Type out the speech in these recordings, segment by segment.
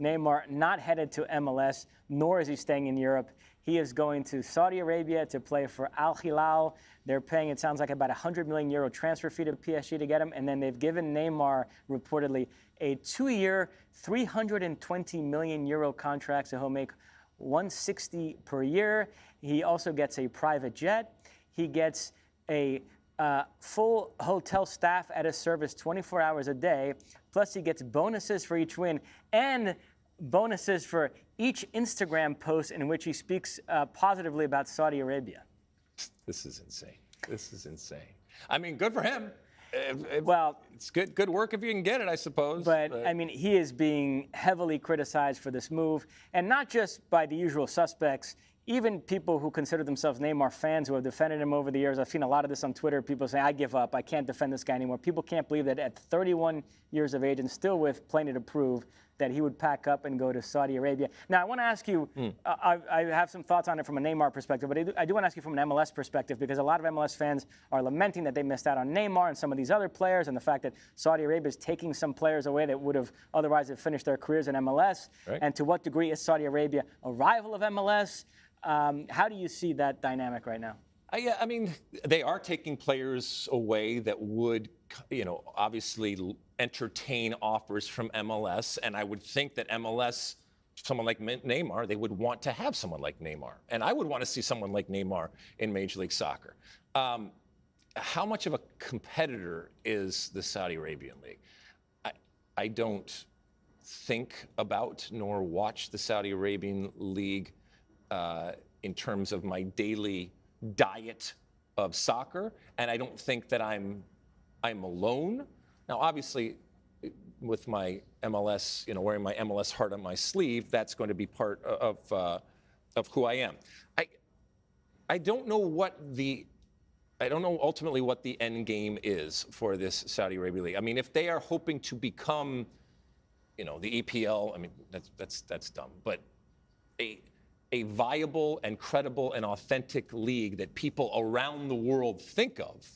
Neymar not headed to MLS, nor is he staying in Europe. He is going to Saudi Arabia to play for Al-Hilal. They're paying, it sounds like, about €100 million transfer fee to PSG to get him. And then they've given Neymar, reportedly, a 2-year, €320 million contract, so he'll make $160 per year. He also gets a private jet. He gets a full hotel staff at his service 24 hours a day. Plus, he gets bonuses for each win and bonuses for each Instagram post in which he speaks positively about Saudi Arabia. This is insane. This is insane. I mean, good for him. Well, it's good work if you can get it, I suppose. But I mean, he is being heavily criticized for this move, and not just by the usual suspects. Even people who consider themselves Neymar fans who have defended him over the years. I've seen a lot of this on Twitter. People say, I give up. I can't defend this guy anymore. People can't believe that at 31 years of age and still with plenty to prove, that he would pack up and go to Saudi Arabia. Now, I want to ask you, I have some thoughts on it from a Neymar perspective, but I do want to ask you from an MLS perspective, because a lot of MLS fans are lamenting that they missed out on Neymar and some of these other players, and the fact that Saudi Arabia is taking some players away that would have otherwise have finished their careers in MLS. Right. And to what degree is Saudi Arabia a rival of MLS? How do you see that dynamic right now? I mean, they are taking players away that would, obviously entertain offers from MLS. And I would think that MLS, someone like Neymar, they would want to have someone like Neymar. And I would want to see someone like Neymar in Major League Soccer. How much of a competitor is the Saudi Arabian League? I don't think about nor watch the Saudi Arabian League in terms of my daily diet of soccer, and I don't think that I'm alone. Now, obviously, with my MLS, wearing my MLS heart on my sleeve, that's going to be part of who I am. I don't know ultimately what the end game is for this Saudi Arabia League. I mean, if they are hoping to become, the EPL, I mean, that's dumb, but a viable and credible and authentic league that people around the world think of,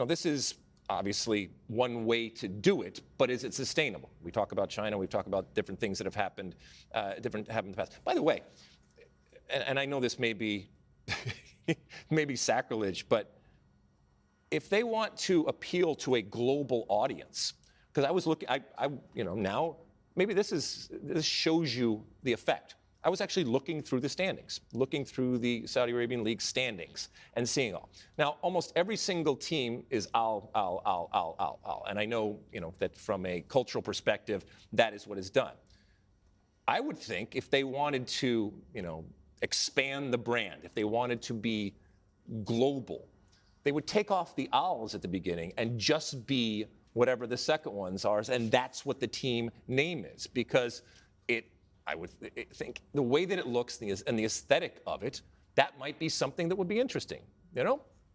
this is obviously one way to do it, but is it sustainable? We talk about China, we talk about different things that have happened, happened in the past. By the way, and I know this may be maybe sacrilege, but if they want to appeal to a global audience, because I was looking, now maybe this shows you the effect. I was actually looking through the standings, looking through the Saudi Arabian League standings and seeing all. Now, almost every single team is Al. And I know, that from a cultural perspective, that is what is done. I would think if they wanted to, expand the brand, if they wanted to be global, they would take off the Al's at the beginning and just be whatever the second ones are, and that's what the team name is, because I would think the way that it looks and the aesthetic of it, that might be something that would be interesting,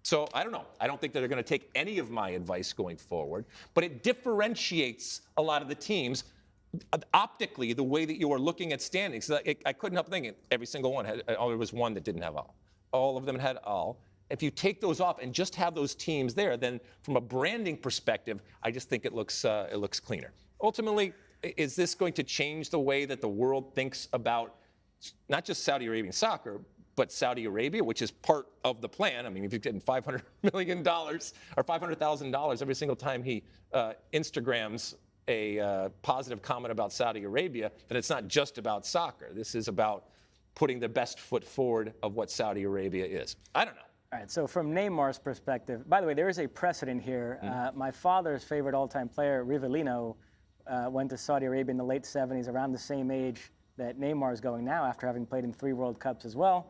So I don't know. I don't think that they're going to take any of my advice going forward, but it differentiates a lot of the teams optically, the way that you are looking at standings. I couldn't help thinking every single one had, there was one that didn't have Al. All of them had Al. If you take those off and just have those teams there, then from a branding perspective, I just think it looks cleaner. Ultimately, is this going to change the way that the world thinks about not just Saudi Arabian soccer, but Saudi Arabia, which is part of the plan? I mean, if you're getting $500 million or $500,000 every single time he Instagrams a positive comment about Saudi Arabia, then it's not just about soccer. This is about putting the best foot forward of what Saudi Arabia is. I don't know. All right, so from Neymar's perspective, by the way, there is a precedent here. My father's favorite all-time player, Rivellino, went to Saudi Arabia in the late 70s, around the same age that Neymar is going now, after having played in 3 World Cups as well.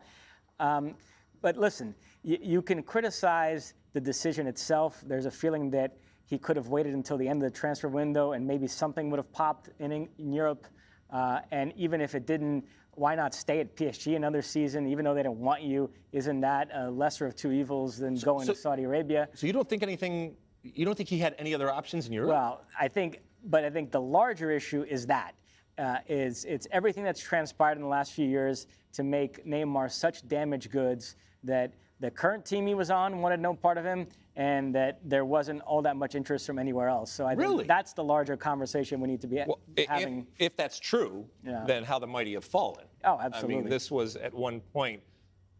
But listen, you can criticize the decision itself. There's a feeling that he could have waited until the end of the transfer window and maybe something would have popped in Europe. And even if it didn't, why not stay at PSG another season, even though they don't want you? Isn't that a lesser of two evils than going to Saudi Arabia? So you don't think he had any other options in Europe? Well, I think the larger issue is that. It's everything that's transpired in the last few years to make Neymar such damaged goods that the current team he was on wanted no part of him, and that there wasn't all that much interest from anywhere else. So I think that's the larger conversation we need to be having. If that's true, then how the mighty have fallen. Oh, absolutely. I mean, this was at one point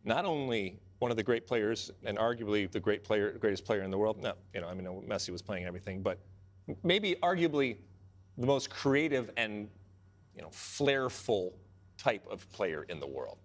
not only one of the great players and arguably the greatest player in the world. No, I mean, Messi was playing everything, but maybe arguably the most creative and flairful type of player in the world.